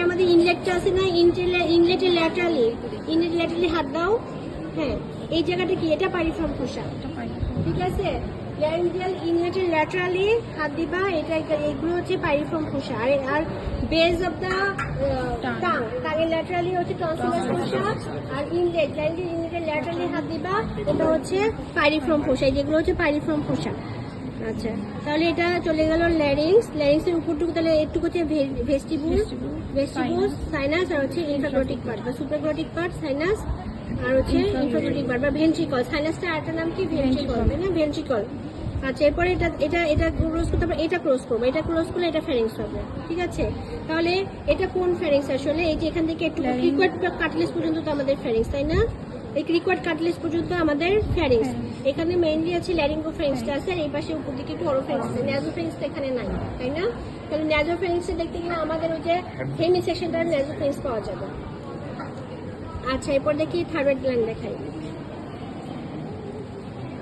আমাদের ইনলেটটা আছে না, ইনলেটের ল্যাটারালি হাত দাও। হ্যাঁ, এই জায়গাটা কি? এটা পাইরিফর্ম খোসা, ঠিক আছে। ল্যারিঞ্জিয়াল ইনলেটের ল্যাটারালি হাত দিবা, এগুলো হচ্ছে পাইরিফর্ম খোসা। আর বেজ অফ দা টাঙের ল্যাটারালি হচ্ছে টনসিলাস খোসা। আর ইনলেটের ল্যাটারালি হাত দিবা, এটা হচ্ছে পাইরিফর্ম খোসা। যেগুলো হচ্ছে পাইরিফর্ম খোসা। আচ্ছা, তাহলে এটা চলে গেল ল্যারিংসের উপরটুকু। তাহলে একটু হচ্ছে ভেস্টিবুলস, সাইনাস, আর হচ্ছে ইনফ্রাগ্লোটিক পার্ট বা সুপ্রাগ্লোটিক পার্ট, সাইনাস আর হচ্ছে ইনফ্রাগ্লোটিক পার্ট বা ভেন্ট্রিকল। সাইনাসটা আরেকটা নাম কি? ভেন্ট্রিকল, তাই না? ভেন্ট্রিকল। আচ্ছা, এরপরে এটা ক্লোজ করতে হবে, এটা ক্লোজ করবো, এটা ক্লোজ করলে এটা ফ্যারিংস হবে, ঠিক আছে। তাহলে এটা কোন ফ্যারিংস আসলে? এই যে এখান থেকে একটু ক্রিকোয়েড কাটলেস পর্যন্ত তো আমাদের ফ্যারিংস, তাই না? এই ক্রিকোয়েড কাটলেস পর্যন্ত আমাদের ফ্যারিংস। এখানে মেইনলি আছে ল্যারিঙ্গোফ্যারিংসটা আছে, আর এই পাশে উপর দিকে একটু অরোফ্যারিংস আছে। ন্যাজোফ্যারিংসটা এখানে নাই, তাই না? তাহলে ন্যাজোফ্যারিংসে দেখতে গেলে আমাদের ওই যে হেমি সেকশনটার ন্যাজোফ্যারিংস পাওয়া যাবে। আচ্ছা, এরপর দেখি থাইরয়েড গ্ল্যান্ড দেখাই।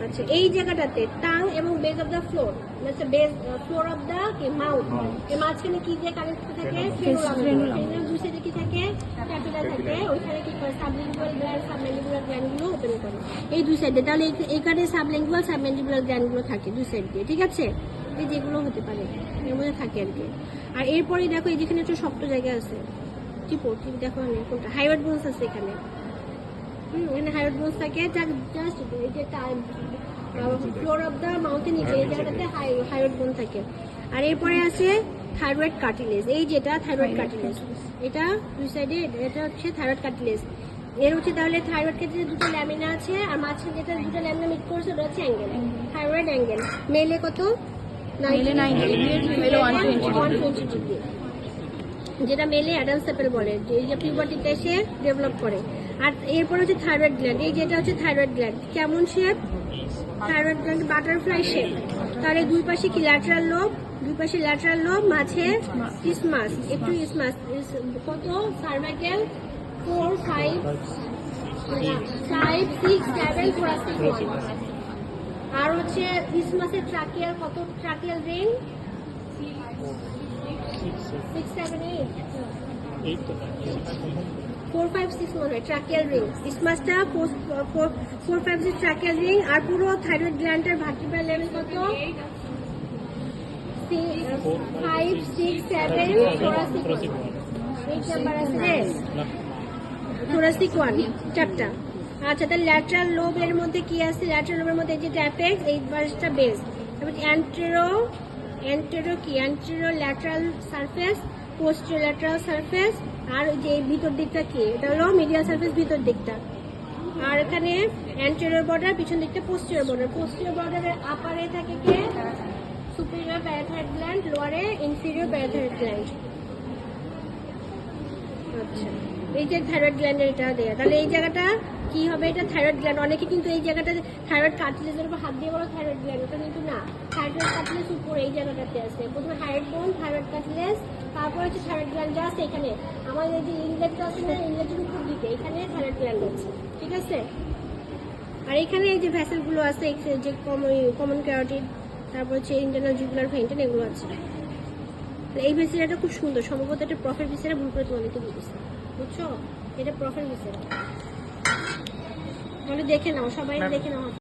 আচ্ছা, এই জায়গাটাতে টাং এবং বেজ অফ দ্য ফ্লোর, মানে base floor of the mouth, এর মাঝখানে কি দিয়ে কানেক্ট থাকে? ফ্রেনুলাম। দুই সাইডে কি থাকে? ক্যাপিলা থাকে। ওইখানে কি করে? সাবলিঙ্গুয়াল গ্ল্যান্ড, সাবম্যান্ডিবুলার গ্ল্যান্ডগুলো ওপেন করে এই দুই সাইডে। তাহলে এখানে সাবলিঙ্গুয়াল, সাবম্যান্ডিবুলার গ্ল্যান্ডগুলো থাকে দুই সাইড দিয়ে, ঠিক আছে। এই যেগুলো হতে পারে এর মধ্যে থাকে আর কি। আর এরপরে দেখো, এই যেখানে একটু শক্ত জায়গা আছে, চিপো দেখো কোনটা? হাইওয়েড বোনস আছে এখানে। এখানে হাইওয়েড বোনস থাকে, জাস্ট এই যে ফ্লোর অফ দ্য মাউথের নিচে এই জায়গাটাতে হাইওয়েড বোন থাকে। আর এরপরে আছে থাইরয়েড কার্টিলেজ। এই যেটা থাইরয়েড কার্টিলেজ, এটা দুই সাইডে, এটা হচ্ছে থাইরয়েড কার্টিলেজ। এর হচ্ছে তাহলে থাইরয়েড ক্ষেত্রে দুটো ল্যামিনা আছে, আর মাঝখানে যেটা দুটো ল্যামিনা মিট করছে ওটা হচ্ছে অ্যাঙ্গেল, থাইরয়েড অ্যাঙ্গেল। মেলে কত? 120 ডিগ্রি, যেটা মেলে অ্যাডামস অ্যাপেল বলে, এই যে পিউবার্টিতে এসে ডেভেলপ করে। আর এরপর হচ্ছে থাইরয়েড গ্ল্যান্ড। এই যেটা হচ্ছে থাইরয়েড গ্ল্যান্ড, কেমন shape? Thyroid gland butterfly shape. তাহলে দুই পাশে কি? ল্যাটারাল লোব, দুই পাশে ল্যাটারাল লোব, মাঝে ইসমাস, একটু ইসমাস। কত? Cervical 4, 5, 6, 7 thoracic 1। আর হচ্ছে ইসমাসের ট্রাকিয়াল কত? ট্রাকিয়াল রিং 6, 7, 8, 4, 5, 6 মনে হয় ট্রাকিয়াল রিং। ইসমাসটা 4, 5, 6 ট্রাকিয়াল রিং। আর পুরো থাইরয়েড গ্ল্যান্ডের ভার্টিব্রাল লেভেল কত? 5, 6, 7 thoracic 1। এই নাম্বার আছে thoracic 1 চারটা। আচ্ছা, তাহলে ল্যাটারাল লোবের মধ্যে কি আছে? ল্যাটারাল লোবের মধ্যে যে ট্যাপেক্স, এই পাশটা বেস। তারপর অ্যান্টেরো কি? Anterolateral surface, posterior lateral surface. আর যে ভিতর দিকটা কি? এটা হলো মিডিয়াল সারফেস, ভিতর দিকটা। আর এখানে অ্যান্টেরিয়র বর্ডার, পিছন দিকটা পোস্টেরিয়র বর্ডার। পোস্টেরিয়র বর্ডারের আপারে থাকে কে? সুপিরিয়র প্যারাথাইরয়েড গ্ল্যান্ড, লোয়ারে ইনফিরিয়র প্যারাথাইরয়েড গ্ল্যান্ড। আচ্ছা, এই যে থাইরয়েড গ্ল্যান্ডের এটা দেয়া। তাহলে এই জায়গাটা কি হবে? এটা থাইরয়েড গ্ল্যান্ড। অনেকে কিন্তু এই জায়গাটা থাইরয়েড কার্টিলেজের উপর হাত দিয়ে বলো থাইরয়েড গ্ল্যান্ড, ওটা কিন্তু না। থাইরয়েড কার্টিলেজ উপরে এই জায়গাটাতে আছে। প্রথমে হাইড বোন, থাইরয়েড কার্টিলেজ, তারপর হচ্ছে থাইরয়েড গ্ল্যান্ড জাস্ট এখানে। আমাদের যে ইনলেটটা আছে না, ইনলেটের উপর দিকে এখানে থাইরয়েড গ্ল্যান্ড আছে, ঠিক আছে। আর এখানে এই যে ভ্যাসেলগুলো আছে, যে কমন ক্যারোটিড, তারপর হচ্ছে ইন্টারনাল জুগুলার ভেন্টেন, এগুলো আছে। এই ভিসেরাটা খুব সুন্দর, সম্ভবত এটা প্রফের ভিসেরা, ভুল করে তোমাদেরকে দিয়েছে, বুঝছো? এটা প্রফের ভিসেরা। তাহলে দেখে নাও, সবাই দেখে নাও।